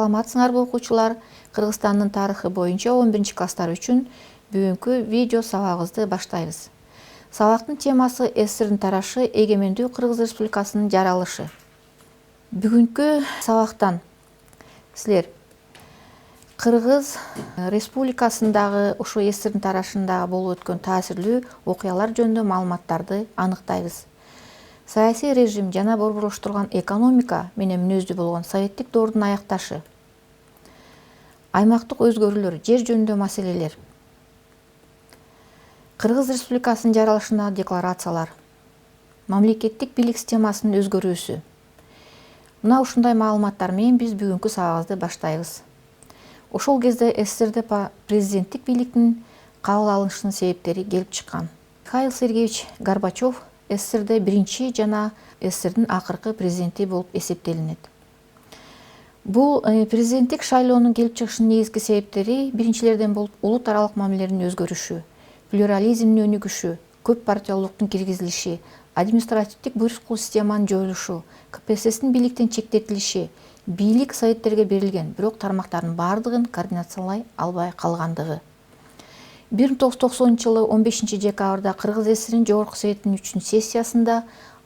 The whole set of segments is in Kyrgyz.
саламатсыңарбы окуучулар? Кыргызстандын тарыхы боюнча 11 класстар үчүн бүгүнкү видео сабагыбызды баштайбыз. Сабактын темасы СССРдин тарашы, эгемендүү Кыргыз Республикасынын жаралышы. Бүгүнкү сабактан силер Кыргыз Республикасындагы ошо СССРдин тарашындагы болуп өткөн таасирлүү окуялар жөнүндө маалыматтарды аныктайбыз. Саясий режим жана борборлоштурган экономика менен мүнөздүү болгон советтик доордун аякташы. Аймактык өзгөрүүлөр, жер жөнүндө маселелер. Кыргыз Республикасынын жаралышына декларациялар. Мамлекеттик бийлик системасынын өзгөрүүсү. Мына ушундай маалыматтар менен биз бүгүнкү сабагыбызды баштайбыз. Ошол кезде СССРде президенттик бийликтин кабыл алынышынын себептери келип чыккан. Михаил Сергеевич Горбачев СССРде биринчи жана СССРдин акыркы президенти болуп эсептелинет. Бул президенттик шайлоонун келип чыгышынын негизги себептери биринчилерден болуп улут аралык мамилелердин өзгөрүшү, плюрализмдин өнүгүшү, көп партиялуулуктун киргизилиши, административдик буйруктуу системанын жоюлушу, КПССтин бийликтен чектетилиши, бийлик советтерге берилген, бирок тармактардын баардыгын координациялай албай калгандыгы. 1990 жылы 15 декабрда Кыргыз СССРинин Жогорку Советинин 3 сессиясында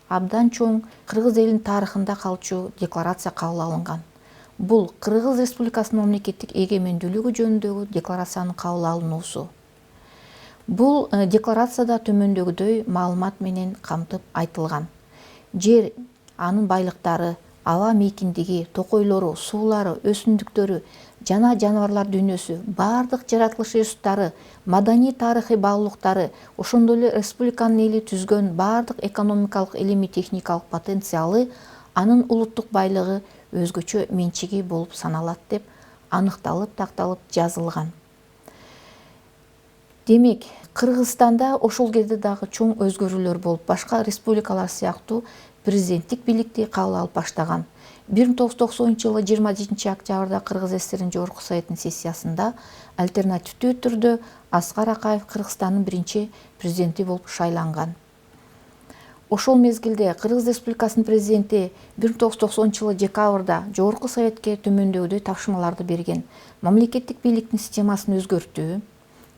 абдан чоң Кыргыз элинин тарыхында калчу декларация кабыл алынган. Бул Кыргыз Республикасынын мамлекеттик эгемендүүлүгү жөнүндөгү декларациянын кабыл алынуусу. Бул декларацияда төмөндөгүдөй маалымат менен камтып айтылган. Жер, анын байлыктары, аба мейкиндиги, токойлору, суулары, өсүмдүктөрү жана жаныбарлар дүйнөсү, баардык жаратылыш ресурстары, маданий тарыхый баалуулуктары, ошондой эле республиканын эли түзгөн баардык экономикалык, илимий техникалык потенциалы, анын улуттук байлыгы өзгөчө менчиги болуп саналат деп аныкталып, такталып жазылган. Демек, Кыргызстанда ошол кезде дагы чоң өзгөрүүлөр болуп, башка республикалар сыяктуу президенттик бийликти кабыл алып баштаган. 1990 жылы 27 октябрда Кыргыз СССРинин Жогорку Советинин сессиясында альтернативдүү түрдө Аскар Акаев Кыргызстандын биринчи президенти болуп шайланган. Ошол мезгилде Кыргыз Республикасынын президенти 1990 жылы декабрда Жогорку Советке төмөндөгүдөй тапшырмаларды берген. Мамлекеттик бийликтин системасын өзгөртүү,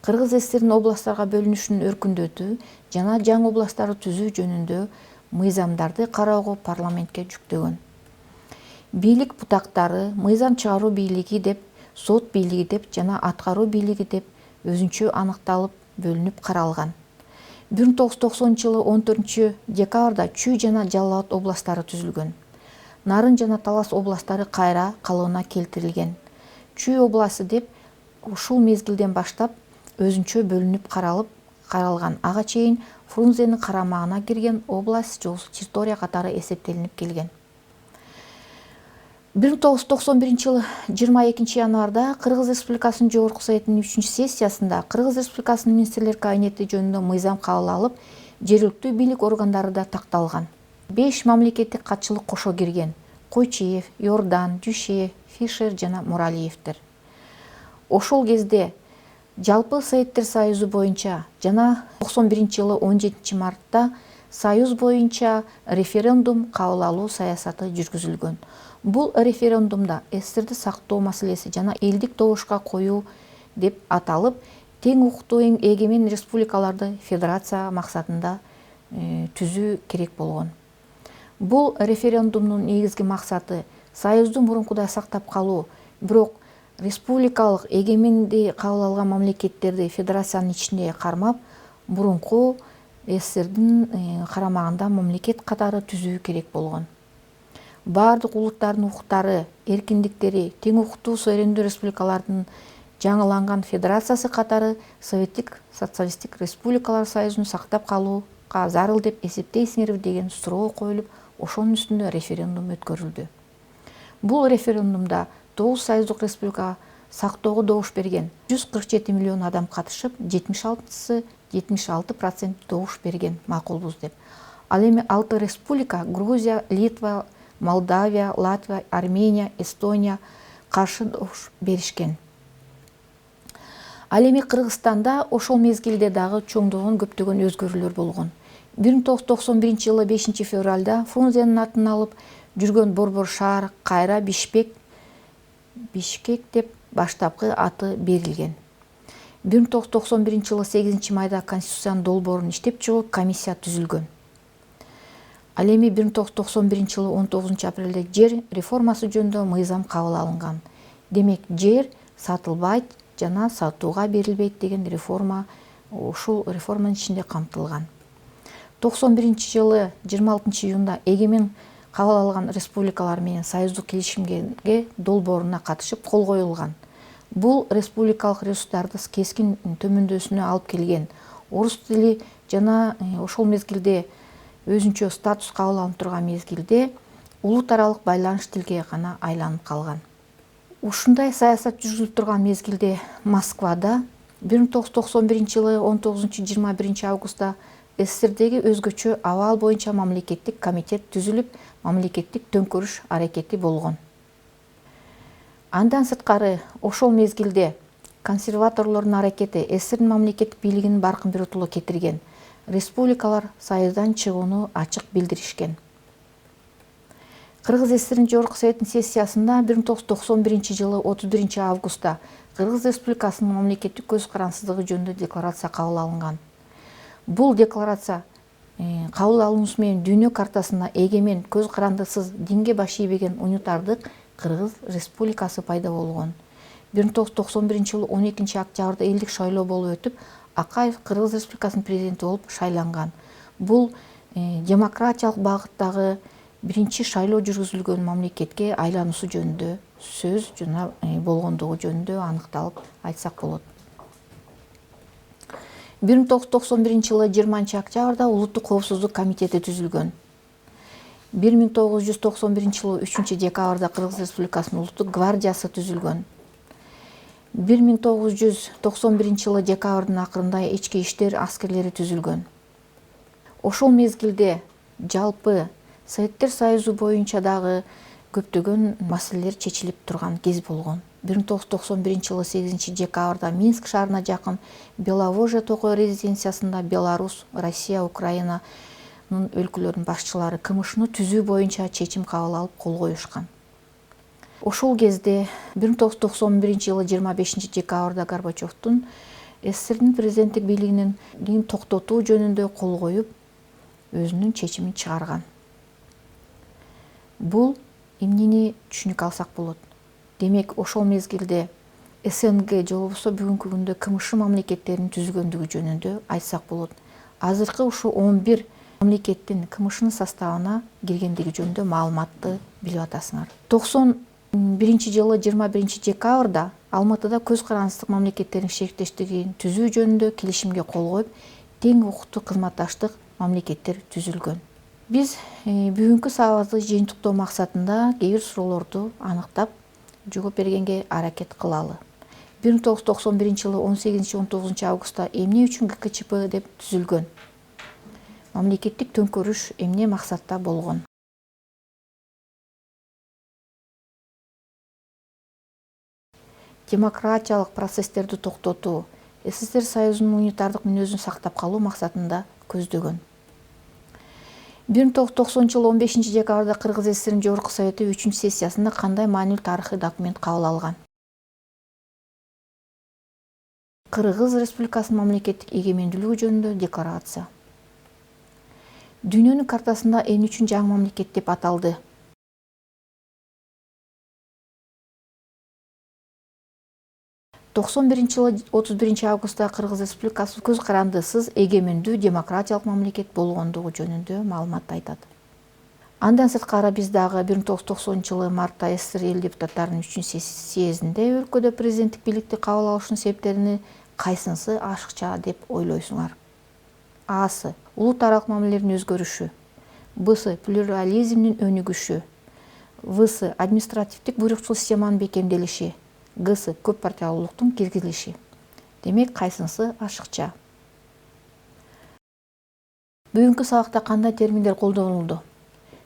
Кыргыз СССРинин областтарга бөлүнүшүн өркүндөтүү жана жаңы областтарды түзүү жөнүндө мыйзамдарды кароого парламентке жүктөгөн. Бийлик бутактары мыйзам чыгаруу бийлиги деп, сот бийлиги деп жана аткаруу бийлиги деп өзүнчө аныкталып, бөлүнүп каралган. 1990 жылы 14 декабрда Чүй жана Жалал Абад областтары түзүлгөн. Нарын жана Талас областтары кайра калыбына келтирилген. Чүй областы деп ушул мезгилден баштап өзүнчө бөлүнүп каралган. Ага чейин Фрунзенин карамагына кирген область территория катары эсептелинип келген. 1991 жылы 22 январда Кыргыз Республикасынын Жогорку Советинин 3 сессиясында Кыргыз Республикасынын министрлер кабинети жөнүндө мыйзам кабыл алып, жергиликтүү бийлик органдары да такталган. 5 мамлекеттик катчылык кошо кирген: Койчиев, Йордан, Дүйшеев, Фишер жана Муралиевдер. Ошол кезде жалпы Советтер Союзу боюнча жана 91 жылы 17 мартта Союз боюнча референдум кабыл алуу саясаты жүргүзүлгөн. Бул референдумда СССРди сактоо маселеси жана элдик добушка коюу деп аталып, тең укуктуу эгемен республикаларды федерация максатында түзүү керек болгон. Бул референдумдун негизги максаты Союздун мурункудай сактап калуу, бирок республикалык эгеменди кабыл алган мамлекеттерди федерациянын ичинде кармап, мурунку СССРдин карамагында мамлекет катары түзүү керек болгон. Баардык улуттардын укуктары, эркиндиктери тең укуктуу суверендүү республикалардын жаңыланган федерациясы катары Советтик социалисттик республикалар союзун сактап калууга зарыл деп эсептейсиңерби деген суроо коюлуп, ошонун үстүндө референдум өткөрүлдү. Бул референдумда 9 союздук республика сактоого добуш берген. 147 миллион адам катышып, 76% добуш берген макулбуз деп. Ал эми 6 республика Грузия, Литва, Молдавия, Латвия, Армения, Эстония каршы добуш беришкен. Ал эми Кыргызстанда ошол мезгилде дагы чоңдогон көптөгөн өзгөрүүлөр болгон. 1991 жылы 5 февралда Фрунзенин атын алып жүргөн борбор шаар кайра Бишкек Бишкек деп баштапкы аты берилген. 1991 жылы 8 майда Конституциянын долбоорун иштеп чыгуу комиссия түзүлгөн. Ал эми 1991 жылы 19 апрелде жер реформасы жөнүндө мыйзам кабыл алынган. Демек, жер сатылбайт жана сатууга берилбейт деген реформа ушул реформанын ичинде камтылган. 91 жылы 26 июнда эгемен кабыл алган республикалар менен союздук келишимге долбооруна катышып кол коюлган. Бул республикалык ресурстарды кескин төмөндөсүнө алып келген. Орус тили жана ошол мезгилде өзүнчө статус кабыл алып турган мезгилде улут аралык байланыш тилге гана айланып калган. Ушундай саясат жүргүзүлүп турган мезгилде Москвада 1991 жылы 19-21 августта СССРдеги өзгөчө абал боюнча мамлекеттик комитет түзүлүп, мамлекеттик төңкөрүш аракети болгон. Андан сырткары ошол мезгилде консерваторлордун аракети СССРдин мамлекеттик бийлигинин баркын биротулук кетирген. Республикалар союздан чыгууну ачык билдиришкен. Кыргыз СССРдин Жогорку Советинин сессиясында 1991 жылы 31 августта Кыргыз Республикасынын мамлекеттик көз карансыздыгы жөнүндө декларация кабыл алынган. Бул декларация кабыл алуусу менен дүйнө картасында эгемен, көз карандысыз, динге баш ийбеген унутардык Кыргыз Республикасы пайда болгон. 1991 жылы 12 октябрда элдик шайлоо болуп өтүп, Акаев Кыргыз Республикасынын президенти болуп шайланган. Бул демократиялык багыттагы биринчи шайлоо жүргүзүлгөн мамлекетке айлануусу жөнүндө сөз жана болгондугу жөнүндө аныкталып айтсак болот. 1991 жылы 20 октябрда Улуттук коопсуздук комитети түзүлгөн. 1991 жылы 3 декабрда Кыргыз Республикасынын Улуттук гвардиясы түзүлгөн. 1991 жылы декабрдын акырында ички иштер аскерлери түзүлгөн. Ошол мезгилде жалпы Советтер Союзу боюнча дагы көптөгөн маселелер чечилип турган кез болгон. 1991 жылы 8 декабрда Минск шаарына жакын Беловожье токой резиденциясында Беларусь, Россия, Украинанын өлкөлөрүнүн башчылары КМШны түзүү боюнча чечим кабыл алып кол коюшкан. Ошол кезде 1991 жылы 25 декабрда Горбачевдун СССРдин президенттик бийлигинин токтотуу жөнүндө кол коюп, өзүнүн чечимин чыгарган. Бул эмнени түшүнүк алсак болот? Демек, ошол мезгилде СНГ же болбосо бүгүнкү күндө КМШ мамлекеттеринин түзүлгөндүгү жөнүндө айтсак болот. Азыркы ушу 11 мамлекеттин КМШнын составына киргендиги жөнүндө маалыматты билип атасыңар. 91 жылы 21 декабрда Алматыда көз карансыздык мамлекеттердин шериктештигин түзүү жөнүндө келишимге кол коюп, тең укуктуу кызматташтык мамлекеттер түзүлгөн. Биз бүгүнкү сабакты жыйынтыктоо максатында кээ бир суроолорду аныктап, жооп бергенге аракет кылалы. 1991 жылы 18-19 августта эмне үчүн ГКЧП деп түзүлгөн? Мамлекеттик төңкөрүш эмне максатта болгон? Демократиялык процесстерди токтотуу, СССР Союзунун унитардык мүнөзүн сактап калуу максатында көздөгөн. 1990 жылы 15 декабрда Кыргыз СССРдин Жогорку Совети 3 сессиясында кандай маанилүү тарыхый документ кабыл алган? Кыргыз Республикасынын мамлекеттик эгемендүүлүгү жөнүндө декларация. Дүйнөнүн картасында эмне үчүн жаңы мамлекет деп аталды? жылы 31 августта Кыргыз Республикасы көз карандысыз, эгемендүү, демократиялык мамлекет болгондугу жөнүндө маалымат айтат. Андан сырткары биз дагы 1990 жылы мартта СССР эл депутаттарынын 3 съездинде өлкөдө президенттик бийликти кабыл алышынын себептерини кайсынысы ашыкча деп ойлойсуңар? А-сы улут аралык мамилелердин өзгөрүшү, Б-сы плюрализмдин өнүгүшү, В-сы административдик буйрукчул системанын бекемделиши, Г-сы көп партиялуулуктун киргизилиши. Демек, кайсынысы ашыкча? Бүгүнкү сабакта кандай терминдер колдонулду?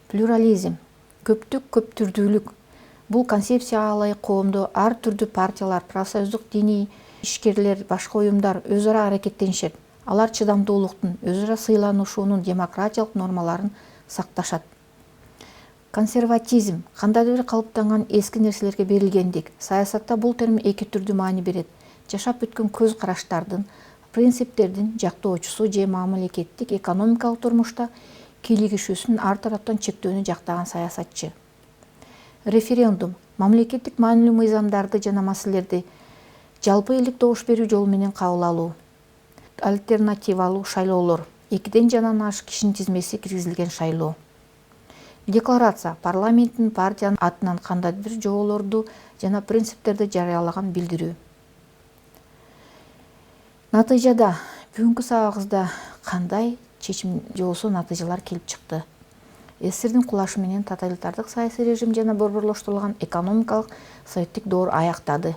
Плюрализм, көптүк, көп түрдүүлүк. Бул концепция ылайык коомдо ар түрдүү партиялар, профсоюздук диний ишкерлер, башка уюмдар өз ара аракеттенишет. Алар чыдамдуулуктун, өз ара сыйланышуунун демократиялык нормаларын сакташат. Консерватизм кандайдыр бир калыптанган эски нерселерге берилгендик. Саясатта бул терм эки түрдүү маани берет. Жашап өткөн көз караштардын, принциптердин жактоочусу же мамлекеттик экономикалык турмушта кийлигишүүсүн ар тараптан чектөөнү жактаган саясатчы. Референдум мамлекеттик маанилүү мыйзамдарды жана маселелерди жалпы элдик добуш берүү жолу менен кабыл алуу. Альтернативалуу шайлоолор 2ден жанан ашык кишинин тизмеси киргизилген шайлоо. Декларация парламенттин партиянын атынан кандайдыр бир жоболорду жана принциптерди жарыялаган билдирүү. Натыйжада бүгүнкү сабагыбызда кандай чечим же болбосо натыйжалар келип чыкты? СССРдин кулашы менен тоталитардык саясий режим жана борборлоштурулган экономикалык советтик доор аяктады.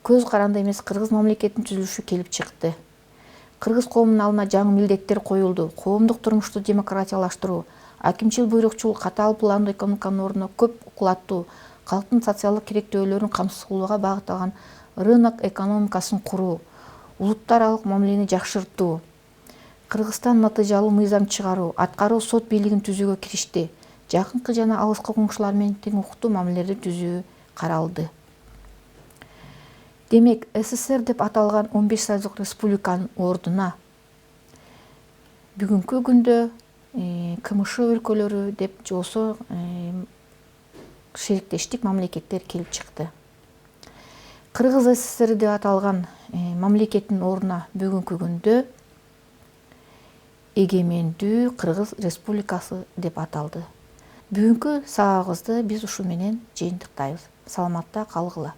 Көз каранды эмес кыргыз мамлекетинин түзүлүшү келип чыкты. Кыргыз коомунун алдына жаңы милдеттер коюлду. Коомдук турмушту демократиялаштыруу, акимчил буйрукчул катаал пландуу экономиканын ордуна көп кулаттуу, калктын социалдык керектөөлөрүн камсыз кылууга багытталган рынок экономикасын куруу, улуттар аралык мамилени жакшыртуу, Кыргызстан натыйжалуу мыйзам чыгаруу, аткаруу сот бийлигин түзүүгө киришти. Жакынкы жана алыскы коңшулар менен тең укуктуу мамилелерди түзүү каралды. Демек, СССР деп аталган 15 союздук республиканын ордуна бүгүнкү күндө КМШ өлкөлөрү деп же болбосо шериктештик мамлекеттер келип чыкты. Кыргыз СССР деп аталган мамлекеттин ордуна бүгүнкү күндө эгемендүү Кыргыз Республикасы деп аталды. Бүгүнкү сабагыбызды биз ушу менен жыйынтыктайбыз. Саламатта калгыла.